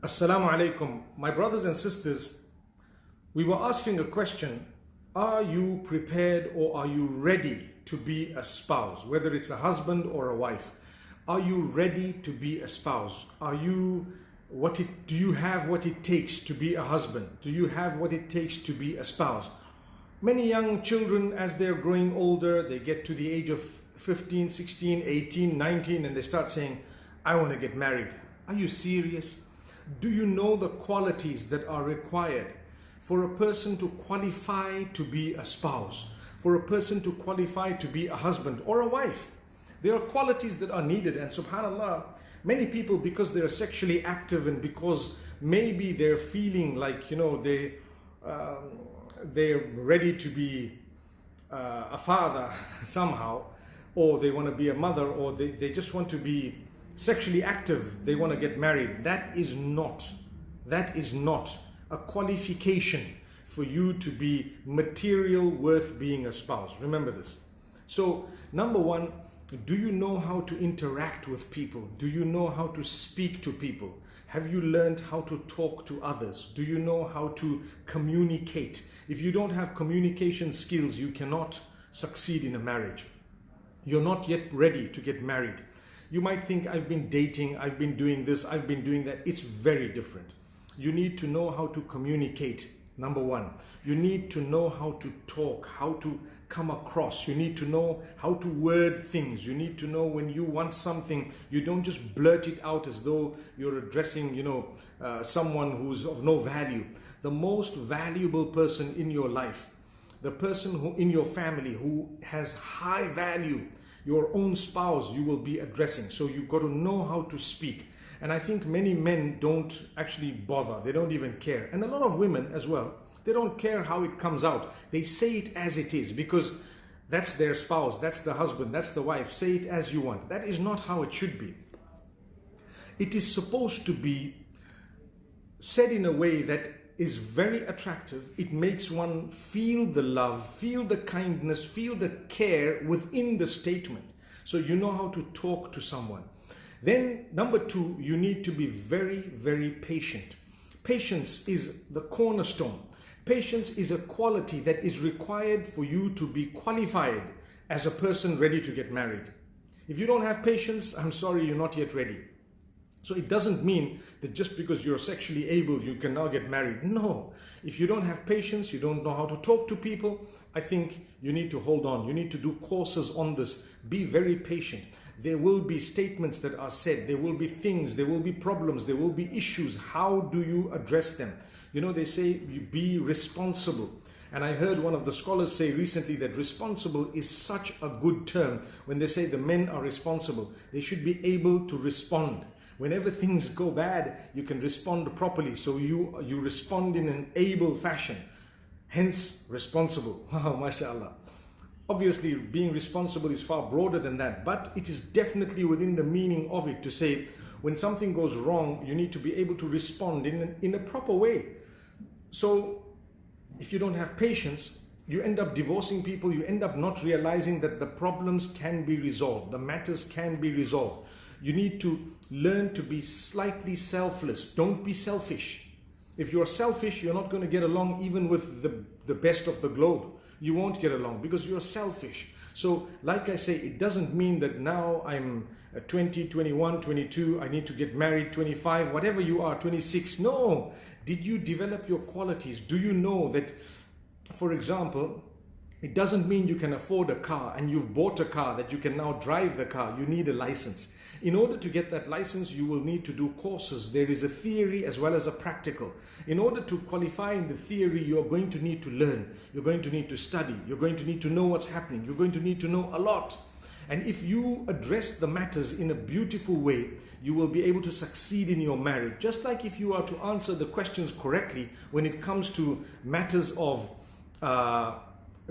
Assalamu alaikum. My brothers and sisters, we were asking a question. Are you prepared or are you ready to be a spouse? Whether it's a husband or a wife. Are you ready to be a spouse? Do you have what it takes to be a husband? Do you have what it takes to be a spouse? Many young children, as they're growing older, they get to the age of 15, 16, 18, 19, and they start saying, I want to get married. Are you serious? Do you know the qualities that are required for a person to qualify to be a spouse, for a person to qualify to be a husband or a wife? There are qualities that are needed, and subhanallah, many people, because they're sexually active and because maybe they're feeling like, they're ready to be a father somehow, or they want to be a mother, or they just want to be sexually active, they want to get married. That is not a qualification for you to be material worth being a spouse. Remember this. So number one, do you know how to interact with people? Do you know how to speak to people? Have you learned how to talk to others? Do you know how to communicate? If you don't have communication skills, you cannot succeed in a marriage. You're not yet ready to get married. You might think, I've been dating, I've been doing this, I've been doing that. It's very different. You need to know how to communicate, number one. You need to know how to talk, how to come across. You need to know how to word things. You need to know when you want something, you don't just blurt it out as though you're addressing, someone who's of no value. The most valuable person in your life, the person who in your family who has high value, your own spouse, you will be addressing. So you've got to know how to speak. And I think many men don't actually bother. They don't even care. And a lot of women as well, they don't care how it comes out. They say it as it is because that's their spouse, that's the husband, that's the wife. Say it as you want. That is not how it should be. It is supposed to be said in a way that is very attractive. It makes one feel the love, feel the kindness, feel the care within the statement. So you know how to talk to someone. Then number two, you need to be very, very patient. Patience is the cornerstone. Patience is a quality that is required for you to be qualified as a person ready to get married. If you don't have patience, I'm sorry, you're not yet ready. So it doesn't mean that just because you're sexually able, you can now get married. No. If you don't have patience, you don't know how to talk to people, I think you need to hold on. You need to do courses on this. Be very patient. There will be statements that are said. There will be things. There will be problems. There will be issues. How do you address them? They say you be responsible. And I heard one of the scholars say recently that responsible is such a good term. When they say the men are responsible, they should be able to respond. Whenever things go bad, you can respond properly. So you respond in an able fashion. Hence, responsible. Wow, mashallah. Obviously, being responsible is far broader than that. But it is definitely within the meaning of it to say, when something goes wrong, you need to be able to respond in a proper way. So, if you don't have patience, you end up divorcing people. You end up not realizing that the problems can be resolved. The matters can be resolved. You need to learn to be slightly selfless. Don't be selfish. If you're selfish, you're not going to get along even with the best of the globe. You won't get along because you're selfish. So, like I say, it doesn't mean that now I'm 20, 21, 22, I need to get married, 25, whatever you are, 26. No. Did you develop your qualities? Do you know that, for example, it doesn't mean you can afford a car and you've bought a car that you can now drive the car. You need a license. In order to get that license, you will need to do courses. There is a theory as well as a practical. In order to qualify in the theory, you're going to need to learn. You're going to need to study. You're going to need to know what's happening. You're going to need to know a lot. And if you address the matters in a beautiful way, you will be able to succeed in your marriage. Just like if you are to answer the questions correctly when it comes to matters of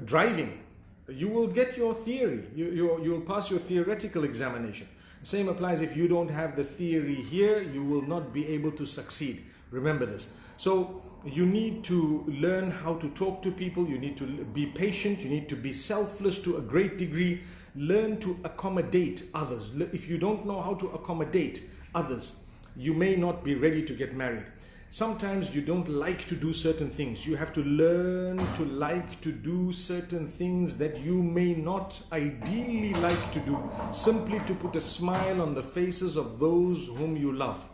driving, you will get your theory. You will pass your theoretical examination. Same applies if you don't have the theory here, you will not be able to succeed. Remember this. So you need to learn how to talk to people. You need to be patient. You need to be selfless to a great degree. Learn to accommodate others. If you don't know how to accommodate others, you may not be ready to get married. Sometimes you don't like to do certain things. You have to learn to like to do certain things that you may not ideally like to do, simply to put a smile on the faces of those whom you love.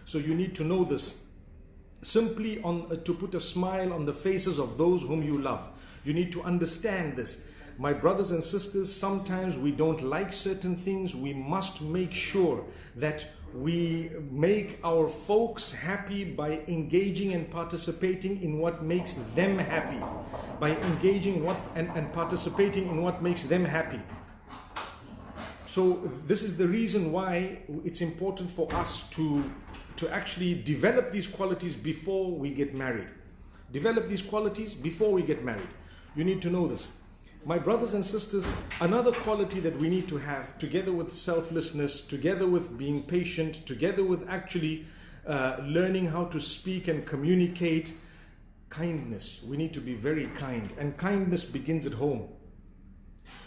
So you need to know this. Simply to put a smile on the faces of those whom you love. You need to understand this. My brothers and sisters, sometimes we don't like certain things. We must make sure that we make our folks happy by engaging and participating in what makes them happy. By engaging and participating in what makes them happy. So this is the reason why it's important for us to actually develop these qualities before we get married. Develop these qualities before we get married. You need to know this. My brothers and sisters, another quality that we need to have, together with selflessness, together with being patient, together with actually learning how to speak and communicate, kindness. We need to be very kind, and kindness begins at home.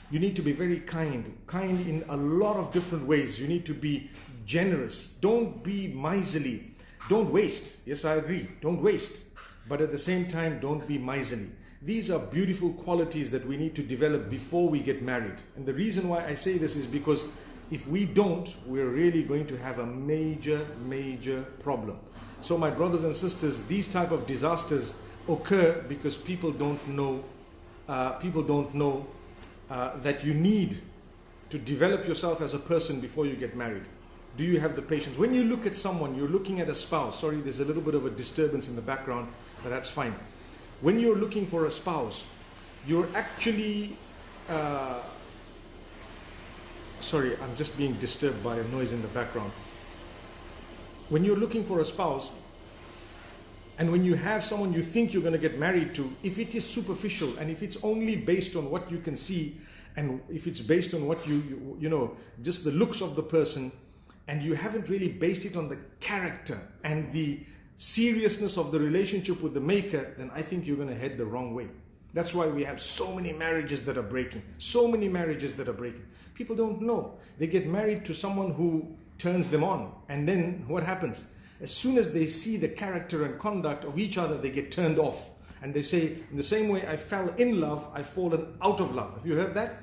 You need to be very kind in a lot of different ways. You need to be generous. Don't be miserly. Don't waste. Yes, I agree. Don't waste. But at the same time, don't be miserly. These are beautiful qualities that we need to develop before we get married. And the reason why I say this is because if we don't, we're really going to have a major, major problem. So my brothers and sisters, these type of disasters occur because people don't know that you need to develop yourself as a person before you get married. Do you have the patience? When you look at someone, you're looking at a spouse. Sorry, there's a little bit of a disturbance in the background, but that's fine. When you're looking for a spouse, you're actually... sorry, I'm just being disturbed by a noise in the background. When you're looking for a spouse, and when you have someone you think you're going to get married to, if it is superficial and if it's only based on what you can see, and if it's based on what you know, just the looks of the person, and you haven't really based it on the character and the seriousness of the relationship with the maker, then I think you're going to head the wrong way. That's why we have so many marriages that are breaking. So many marriages that are breaking. People don't know. They get married to someone who turns them on. And then what happens? As soon as they see the character and conduct of each other, they get turned off. And they say, in the same way I fell in love, I've fallen out of love. Have you heard that?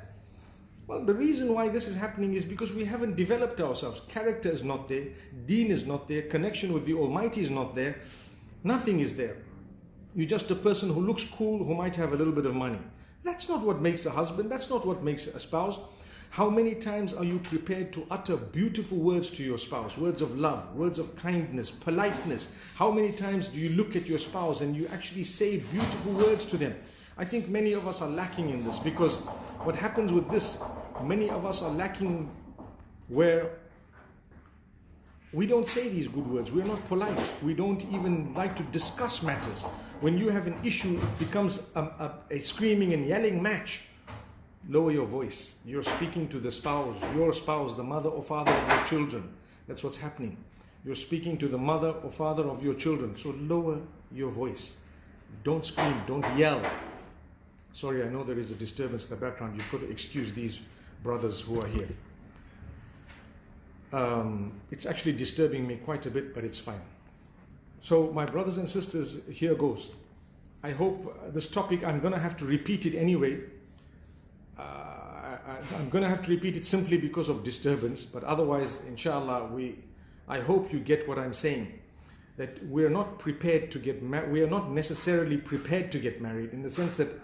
Well, the reason why this is happening is because we haven't developed ourselves. Character is not there. Deen is not there. Connection with the Almighty is not there. Nothing is there. You're just a person who looks cool, who might have a little bit of money. That's not what makes a husband. That's not what makes a spouse. How many times are you prepared to utter beautiful words to your spouse? Words of love, words of kindness, politeness. How many times do you look at your spouse and you actually say beautiful words to them? I think many of us are lacking in this, because what happens with this, many of us are lacking where we don't say these good words. We're not polite. We don't even like to discuss matters. When you have an issue, it becomes a screaming and yelling match. Lower your voice. You're speaking to the spouse, your spouse, the mother or father of your children. That's what's happening. You're speaking to the mother or father of your children. So lower your voice. Don't scream. Don't yell. Sorry, I know there is a disturbance in the background. You've got to excuse these brothers who are here. It's actually disturbing me quite a bit, but it's fine. So my brothers and sisters, here goes. I hope this topic, I'm going to have to repeat it anyway. I'm going to have to repeat it simply because of disturbance, but otherwise, inshallah, I hope you get what I'm saying. That we're not prepared to get married. We are not necessarily prepared to get married, in the sense that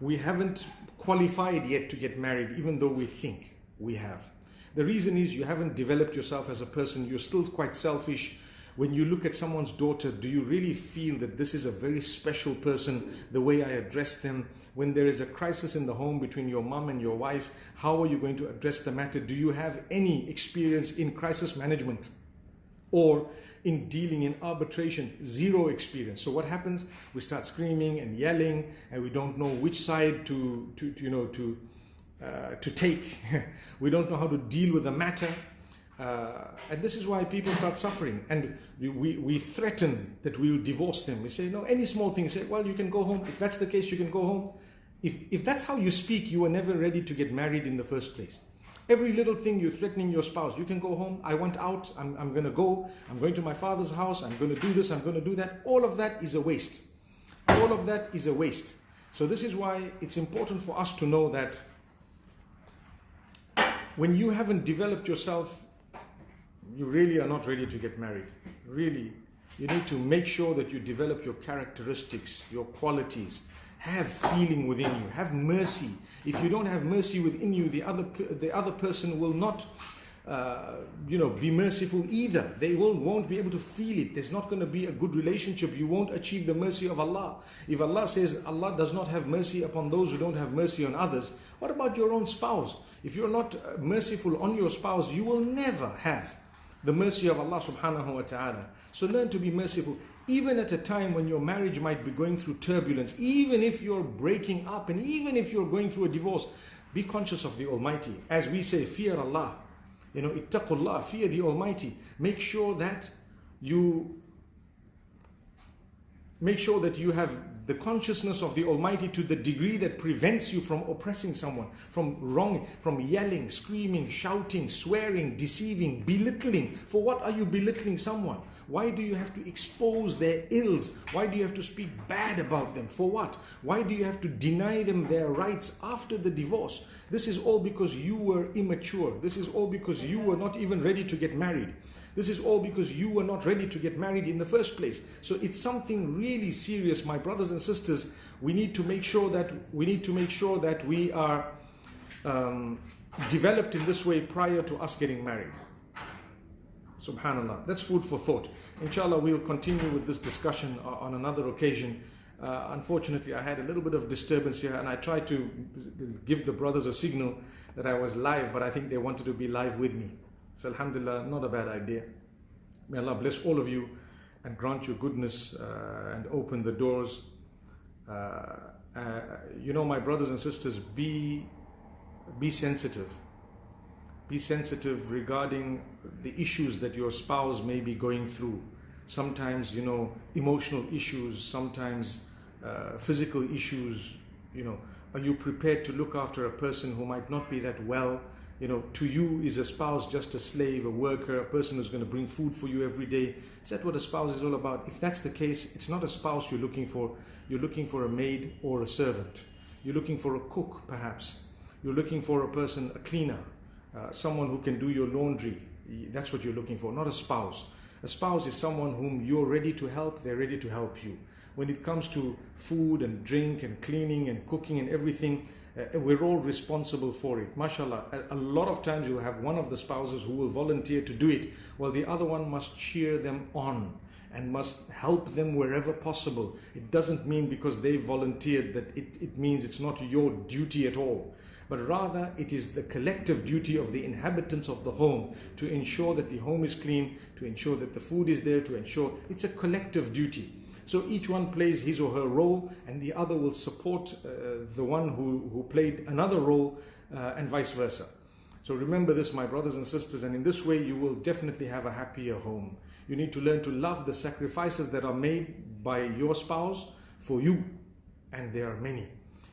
we haven't qualified yet to get married, even though we think we have. The reason is you haven't developed yourself as a person. You're still quite selfish. When you look at someone's daughter, do you really feel that this is a very special person, the way I address them? When there is a crisis in the home between your mom and your wife, how are you going to address the matter? Do you have any experience in crisis management or in dealing in arbitration? Zero experience. So what happens? We start screaming and yelling, and we don't know which side to take. We don't know how to deal with the matter. And this is why people start suffering. And we threaten that we will divorce them. We say, no, any small thing, say, well, you can go home. If that's the case, you can go home. If that's how you speak, you were never ready to get married in the first place. Every little thing you're threatening your spouse. You can go home. I want out. I'm going to go. I'm going to my father's house. I'm going to do this. I'm going to do that. All of that is a waste. All of that is a waste. So this is why it's important for us to know that when you haven't developed yourself, you really are not ready to get married. Really, you need to make sure that you develop your characteristics, your qualities. Have feeling within you. Have mercy. If you don't have mercy within you, the other person will not, be merciful either. They won't be able to feel it. There's not going to be a good relationship. You won't achieve the mercy of Allah. If Allah says Allah does not have mercy upon those who don't have mercy on others, what about your own spouse? If you're not merciful on your spouse, you will never have the mercy of Allah subhanahu wa ta'ala. So learn to be merciful. Even at a time when your marriage might be going through turbulence, even if you're breaking up and even if you're going through a divorce, be conscious of the Almighty. As we say, fear Allah. Ittaqullah, fear the Almighty. Make sure that you have the consciousness of the Almighty to the degree that prevents you from oppressing someone, from yelling, screaming, shouting, swearing, deceiving, belittling. For what are you belittling someone? Why do you have to expose their ills? Why do you have to speak bad about them? For what? Why do you have to deny them their rights after the divorce? This is all because you were immature. This is all because you were not even ready to get married. This is all because you were not ready to get married in the first place. So it's something really serious, my brothers and sisters. We need to make sure that we are developed in this way prior to us getting married. Subhanallah. That's food for thought. Inshallah, we'll continue with this discussion on another occasion. Unfortunately, I had a little bit of disturbance here, and I tried to give the brothers a signal that I was live, but I think they wanted to be live with me. So alhamdulillah, not a bad idea. May Allah bless all of you and grant you goodness and open the doors. My brothers and sisters, be sensitive. Be sensitive regarding the issues that your spouse may be going through. Sometimes, emotional issues, sometimes physical issues. Are you prepared to look after a person who might not be that well? To you, is a spouse just a slave, a worker, a person who's going to bring food for you every day? Is that what a spouse is all about? If that's the case, it's not a spouse you're looking for. You're looking for a maid or a servant. You're looking for a cook, perhaps. You're looking for a person, a cleaner, someone who can do your laundry. That's what you're looking for, not a spouse. A spouse is someone whom you're ready to help, they're ready to help you. When it comes to food and drink and cleaning and cooking and everything, we're all responsible for it. MashaAllah, a lot of times you'll have one of the spouses who will volunteer to do it, while the other one must cheer them on and must help them wherever possible. It doesn't mean because they volunteered that it means it's not your duty at all. But rather it is the collective duty of the inhabitants of the home to ensure that the home is clean, to ensure that the food is there, to ensure it's a collective duty. So each one plays his or her role, and the other will support the one who played another role, and vice versa. So remember this, my brothers and sisters, and in this way you will definitely have a happier home. You need to learn to love the sacrifices that are made by your spouse for you, and there are many.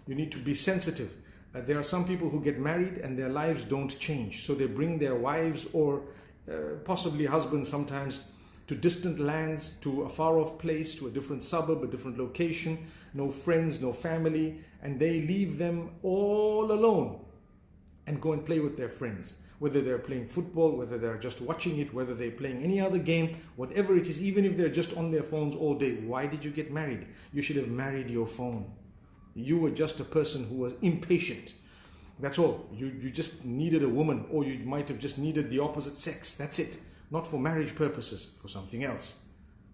You need to be sensitive. There are some people who get married and their lives don't change, so they bring their wives or possibly husbands sometimes to distant lands, to a far off place, to a different suburb, a different location, no friends, no family, and they leave them all alone and go and play with their friends. Whether they're playing football, whether they're just watching it, whether they're playing any other game, whatever it is, even if they're just on their phones all day. Why did you get married? You should have married your phone. You were just a person who was impatient. That's all. You just needed a woman, or you might have just needed the opposite sex. That's it. Not for marriage purposes, for something else.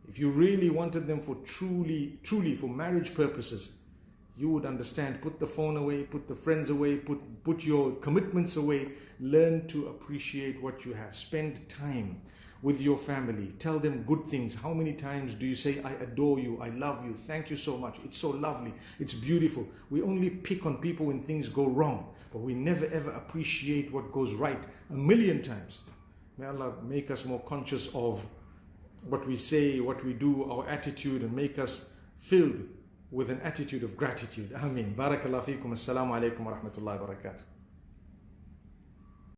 If you really wanted them for truly for marriage purposes, you would understand. Put the phone away, put the friends away, put your commitments away. Learn to appreciate what you have. Spend time with your family. Tell them good things. How many times do you say, I adore you, I love you, thank you so much, it's so lovely, it's beautiful. We only pick on people when things go wrong, but we never ever appreciate what goes right. 1,000,000 times. May Allah make us more conscious of what we say, what we do, our attitude, and make us filled with an attitude of gratitude. Ameen. Barakallahu feekum. Assalamu alaikum wa rahmatullahi wa barakatuh.